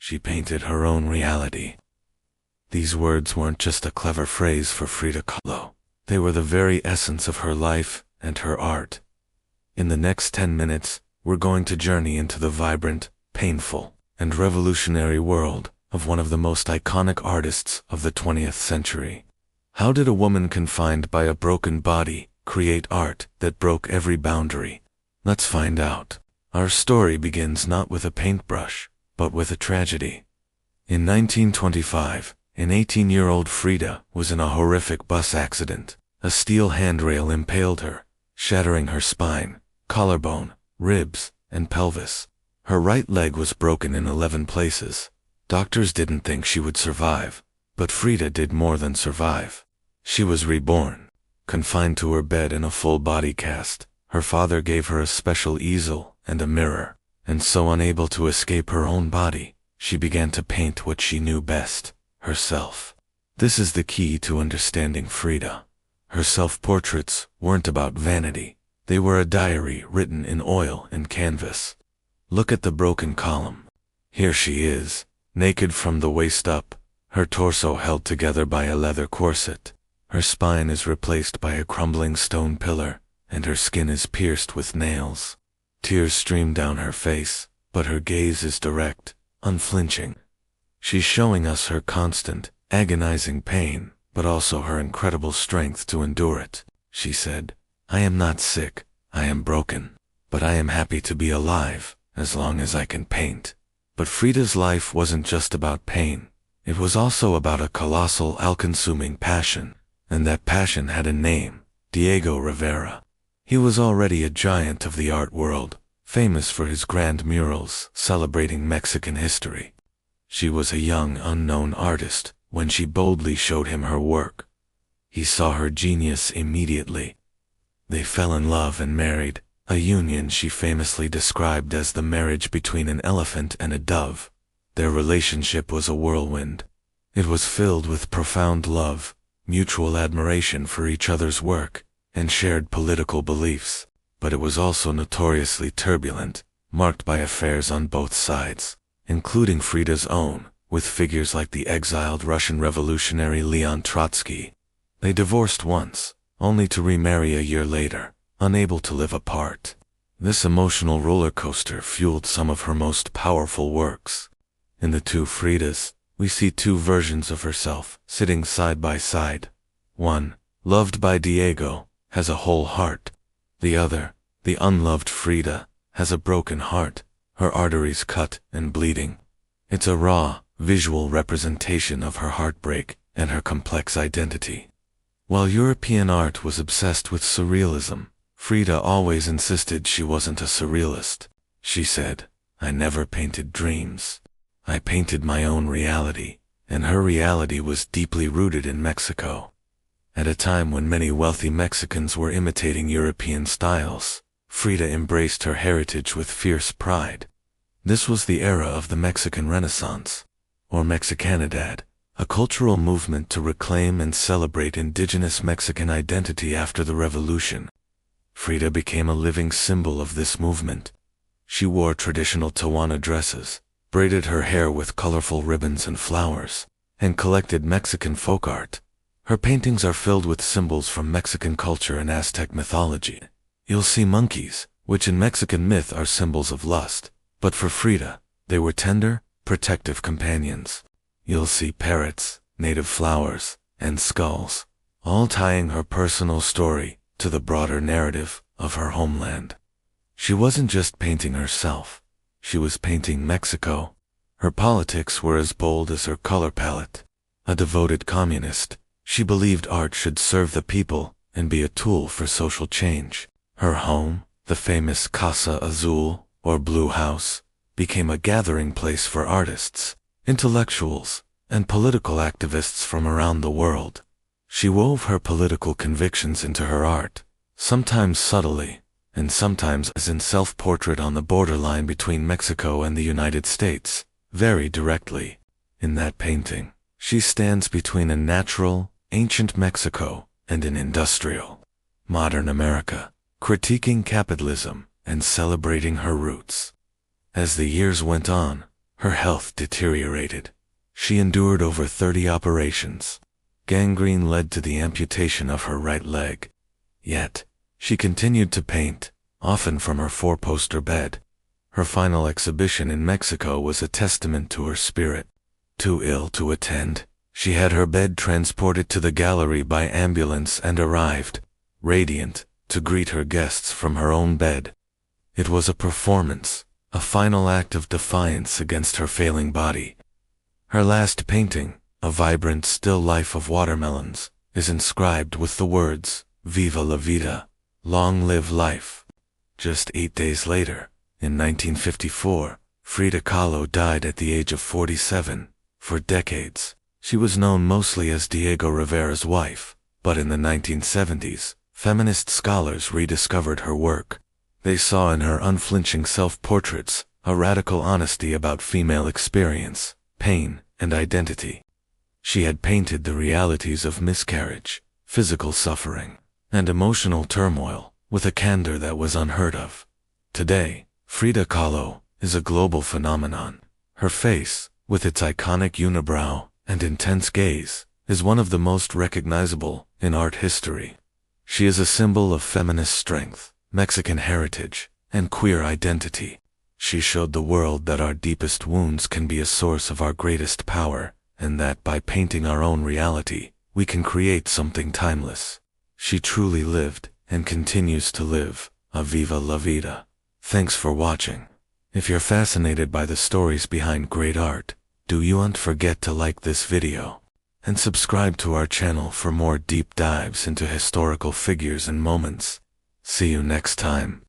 She painted her own reality. These words weren't just a clever phrase for Frida Kahlo. They were the very essence of her life and her art. In the next 10 minutes, we're going to journey into the vibrant, painful, and revolutionary world of one of the most iconic artists of the 20th century. How did a woman confined by a broken body create art that broke every boundary? Let's find out. Our story begins not with a paintbrush, but with a tragedy. In 1925, an 18-year-old Frida was in a horrific bus accident. A steel handrail impaled her, shattering her spine, collarbone, ribs, and pelvis. Her right leg was broken in 11 places. Doctors didn't think she would survive, but Frida did more than survive. She was reborn, confined to her bed in a full body cast. Her father gave her a special easel and a mirror, and so unable to escape her own body, she began to paint what she knew best, herself. This is the key to understanding Frida. Her self-portraits weren't about vanity. They were a diary written in oil and canvas. Look at the broken column. Here she is, naked from the waist up, her torso held together by a leather corset. Her spine is replaced by a crumbling stone pillar, and her skin is pierced with nails. Tears stream down her face, but her gaze is direct, unflinching. She's showing us her constant, agonizing pain, but also her incredible strength to endure it. She said, "I am not sick, I am broken, but I am happy to be alive, as long as I can paint." But Frida's life wasn't just about pain. It was also about a colossal, all-consuming passion, and that passion had a name, Diego Rivera. He was already a giant of the art world, famous for his grand murals celebrating Mexican history. She was a young, unknown artist when she boldly showed him her work. He saw her genius immediately. They fell in love and married, a union she famously described as the marriage between an elephant and a dove. Their relationship was a whirlwind. It was filled with profound love, mutual admiration for each other's work, and shared political beliefs. But it was also notoriously turbulent, marked by affairs on both sides, including Frida's own, with figures like the exiled Russian revolutionary Leon Trotsky. They divorced once, only to remarry a year later, unable to live apart. This emotional roller coaster fueled some of her most powerful works. In the two Fridas, we see two versions of herself sitting side by side. One, loved by Diego, has a whole heart. The other, the unloved Frida, has a broken heart, her arteries cut and bleeding. It's a raw, visual representation of her heartbreak and her complex identity. While European art was obsessed with surrealism, Frida always insisted she wasn't a surrealist. She said, "I never painted dreams. I painted my own reality," and her reality was deeply rooted in Mexico. At a time when many wealthy Mexicans were imitating European styles, Frida embraced her heritage with fierce pride. This was the era of the Mexican Renaissance, or Mexicanidad, a cultural movement to reclaim and celebrate indigenous Mexican identity after the revolution. Frida became a living symbol of this movement. She wore traditional Tehuana dresses, braided her hair with colorful ribbons and flowers, and collected Mexican folk art. Her paintings are filled with symbols from Mexican culture and Aztec mythology. You'll see monkeys, which in Mexican myth are symbols of lust, but for Frida, they were tender, protective companions. You'll see parrots, native flowers, and skulls, all tying her personal story to the broader narrative of her homeland. She wasn't just painting herself, she was painting Mexico. Her politics were as bold as her color palette. A devoted communist, she believed art should serve the people and be a tool for social change. Her home, the famous Casa Azul, or Blue House, became a gathering place for artists, intellectuals, and political activists from around the world. She wove her political convictions into her art, sometimes subtly, and sometimes as in self-portrait on the borderline between Mexico and the United States, very directly. In that painting, she stands between a natural, ancient Mexico and an industrial, modern America, critiquing capitalism and celebrating her roots. As the years went on, Her health deteriorated. She endured over 30 operations. Gangrene led to the amputation of her right leg. Yet, she continued to paint, often from her four-poster bed. Her final exhibition in Mexico was a testament to her spirit. Too ill to attend, she had her bed transported to the gallery by ambulance and arrived, radiant, to greet her guests from her own bed. It was a performance, a final act of defiance against her failing body. Her last painting, a vibrant still life of watermelons, is inscribed with the words, "Viva la vida," long live life. Just 8 days later, in 1954, Frida Kahlo died at the age of 47. For decades, she was known mostly as Diego Rivera's wife, but in the 1970s, feminist scholars rediscovered her work. They saw in her unflinching self-portraits a radical honesty about female experience, pain, and identity. She had painted the realities of miscarriage, physical suffering, and emotional turmoil with a candor that was unheard of. Today, Frida Kahlo is a global phenomenon. Her face, with its iconic unibrow and intense gaze, is one of the most recognizable in art history. She is a symbol of feminist strength, Mexican heritage, and queer identity. She showed the world that our deepest wounds can be a source of our greatest power, and that by painting our own reality, we can create something timeless. She truly lived, and continues to live, a viva la vida. Thanks for watching. If you're fascinated by the stories behind great art, do you not forget to like this video, and subscribe to our channel for more deep dives into historical figures and moments. See you next time.